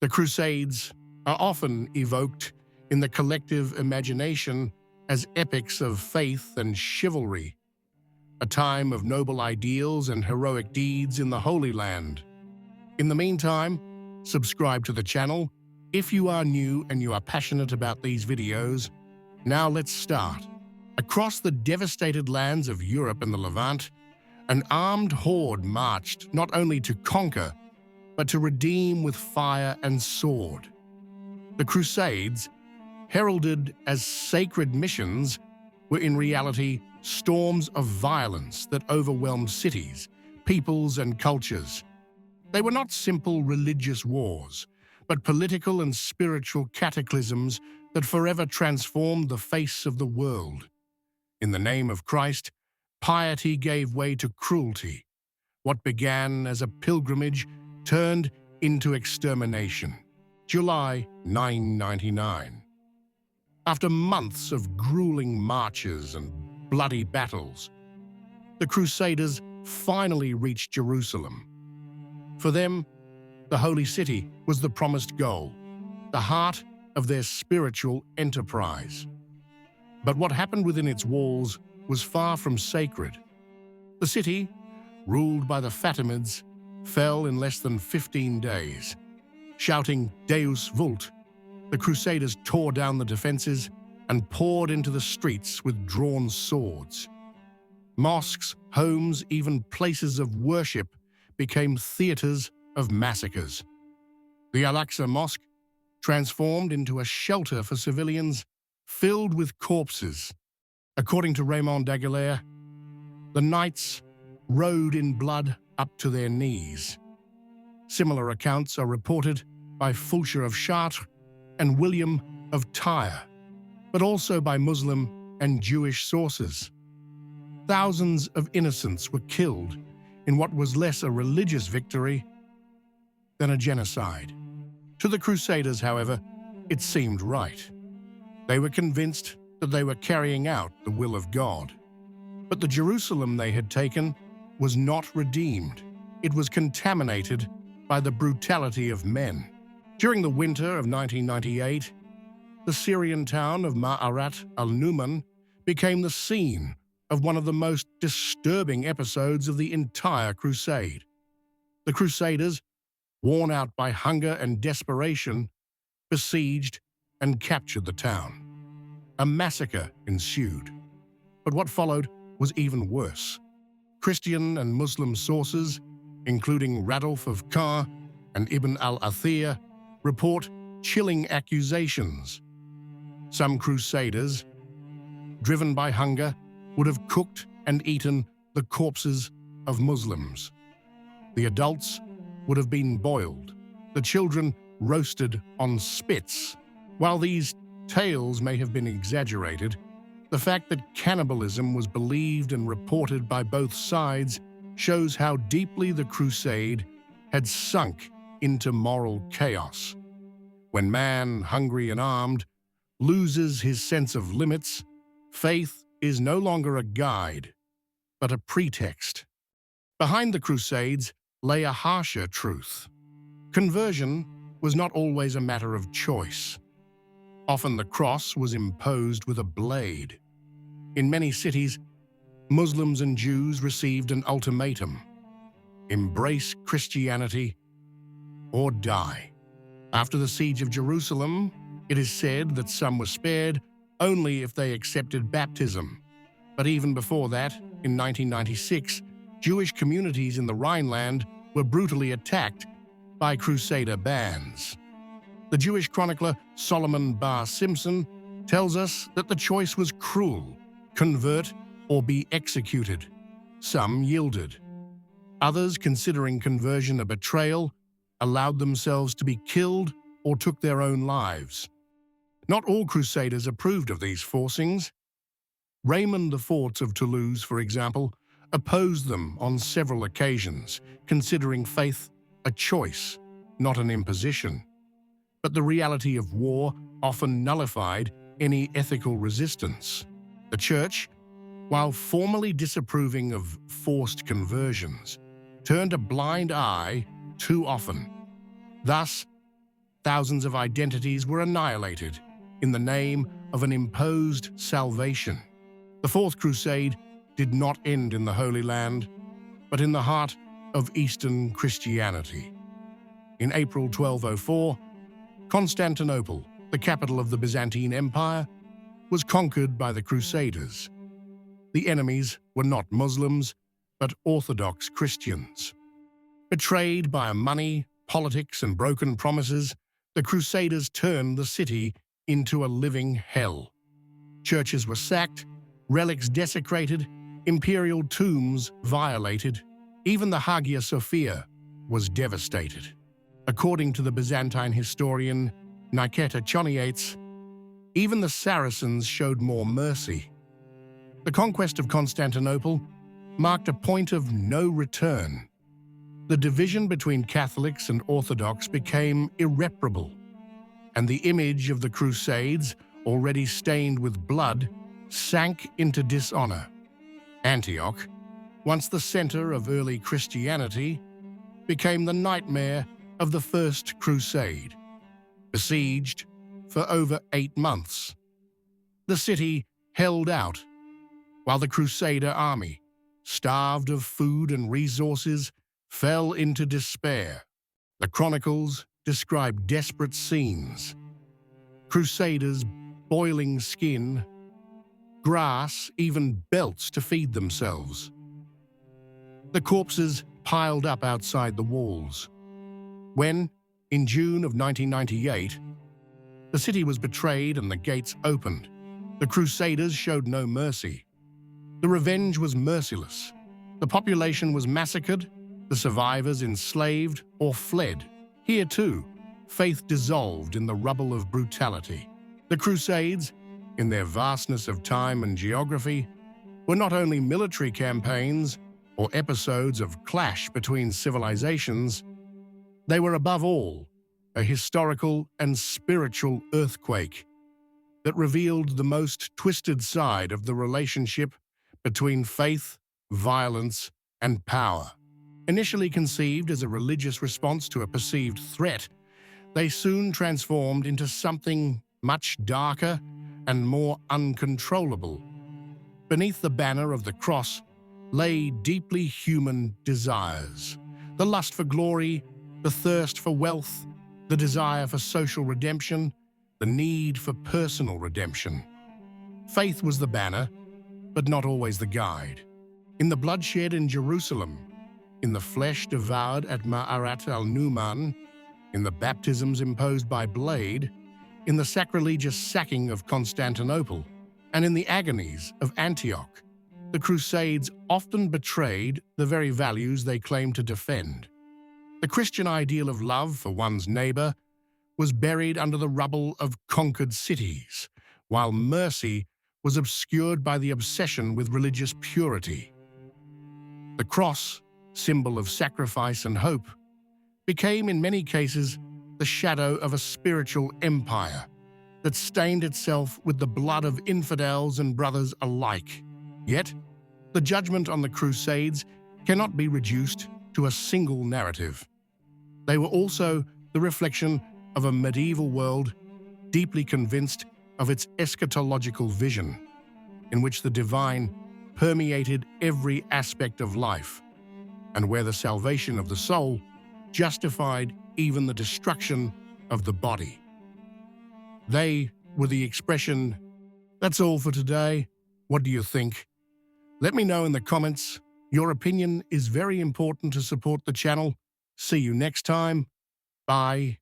The Crusades are often evoked in the collective imagination as epics of faith and chivalry, a time of noble ideals and heroic deeds in the Holy Land. In the meantime, subscribe to the channel if you are new and you are passionate about these videos. Now let's start. Across the devastated lands of Europe and the Levant, an armed horde marched not only to conquer, but to redeem with fire and sword. The Crusades, heralded as sacred missions, were in reality storms of violence that overwhelmed cities, peoples, and cultures. They were not simple religious wars, but political and spiritual cataclysms that forever transformed the face of the world. In the name of Christ, piety gave way to cruelty. What began as a pilgrimage turned into extermination. July 999. After months of grueling marches and bloody battles, the Crusaders finally reached Jerusalem. For them, the Holy City was the promised goal, the heart of their spiritual enterprise. But what happened within its walls was far from sacred. The city, ruled by the Fatimids, fell in less than 15 days. Shouting Deus Vult, the Crusaders tore down the defenses and poured into the streets with drawn swords. Mosques, homes, even places of worship became theaters of massacres. The Al-Aqsa Mosque transformed into a shelter for civilians filled with corpses. According to Raymond d'Aguilera, the knights rode in blood up to their knees. Similar accounts are reported by Fulcher of Chartres and William of Tyre, but also by Muslim and Jewish sources. Thousands of innocents were killed in what was less a religious victory than a genocide. To the Crusaders, however, it seemed right. They were convinced that they were carrying out the will of God. But the Jerusalem they had taken was not redeemed. It was contaminated by the brutality of men. During the winter of 1998, the Syrian town of Ma'arat al-Numan became the scene of one of the most disturbing episodes of the entire crusade. The Crusaders, worn out by hunger and desperation, besieged and captured the town. A massacre ensued. But what followed was even worse. Christian and Muslim sources, including Radulf of Caen and Ibn al-Athir, report chilling accusations. Some Crusaders, driven by hunger, would have cooked and eaten the corpses of Muslims. The adults would have been boiled, the children roasted on spits. While these tales may have been exaggerated, the fact that cannibalism was believed and reported by both sides shows how deeply the crusade had sunk into moral chaos. When man, hungry and armed, loses his sense of limits, faith is no longer a guide, but a pretext. Behind the Crusades lay a harsher truth. Conversion was not always a matter of choice. Often the cross was imposed with a blade. In many cities, Muslims and Jews received an ultimatum: embrace Christianity or die. After the siege of Jerusalem, it is said that some were spared only if they accepted baptism. But even before that, in 1996, Jewish communities in the Rhineland were brutally attacked by Crusader bands. The Jewish chronicler Solomon Bar Simpson tells us that the choice was cruel: convert or be executed. Some yielded. Others, considering conversion a betrayal, allowed themselves to be killed or took their own lives. Not all Crusaders approved of these forcings. Raymond IV of Toulouse, for example, opposed them on several occasions, considering faith a choice, not an imposition. But the reality of war often nullified any ethical resistance. The Church, while formally disapproving of forced conversions, turned a blind eye too often. Thus, thousands of identities were annihilated in the name of an imposed salvation. The Fourth Crusade did not end in the Holy Land, but in the heart of Eastern Christianity. In April 1204, Constantinople, the capital of the Byzantine Empire, was conquered by the Crusaders. The enemies were not Muslims, but Orthodox Christians. Betrayed by money, politics, and broken promises, the Crusaders turned the city into a living hell. Churches were sacked, relics desecrated, imperial tombs violated. Even the Hagia Sophia was devastated. According to the Byzantine historian Niketa Choniates, even the Saracens showed more mercy. The conquest of Constantinople marked a point of no return. The division between Catholics and Orthodox became irreparable, and the image of the Crusades, already stained with blood, sank into dishonor. Antioch, once the center of early Christianity, became the nightmare of the First Crusade. Besieged for over 8 months, the city held out, while the Crusader army, starved of food and resources, fell into despair. The chronicles describe desperate scenes: Crusaders boiling skin, grass, even belts to feed themselves. The corpses piled up outside the walls. When, in June of 1998, the city was betrayed and the gates opened, the Crusaders showed no mercy. The revenge was merciless. The population was massacred, the survivors enslaved or fled. Here, too, faith dissolved in the rubble of brutality. The Crusades, in their vastness of time and geography, were not only military campaigns or episodes of clash between civilizations, they were above all a historical and spiritual earthquake that revealed the most twisted side of the relationship between faith, violence, and power. Initially conceived as a religious response to a perceived threat, they soon transformed into something much darker and more uncontrollable. Beneath the banner of the cross lay deeply human desires: the lust for glory, the thirst for wealth, the desire for social redemption, the need for personal redemption. Faith was the banner, but not always the guide. In the bloodshed in Jerusalem, in the flesh devoured at Ma'arat al-Numan, in the baptisms imposed by blade, in the sacrilegious sacking of Constantinople, and in the agonies of Antioch, the Crusades often betrayed the very values they claimed to defend. The Christian ideal of love for one's neighbor was buried under the rubble of conquered cities, while mercy was obscured by the obsession with religious purity. The cross, symbol of sacrifice and hope, became in many cases the shadow of a spiritual empire that stained itself with the blood of infidels and brothers alike. Yet, the judgment on the Crusades cannot be reduced to a single narrative. They were also the reflection of a medieval world deeply convinced of its eschatological vision, in which the divine permeated every aspect of life, and where the salvation of the soul justified even the destruction of the body. They were the expression. That's all for today. What do you think? Let me know in the comments. Your opinion is very important to support the channel. See you next time. Bye.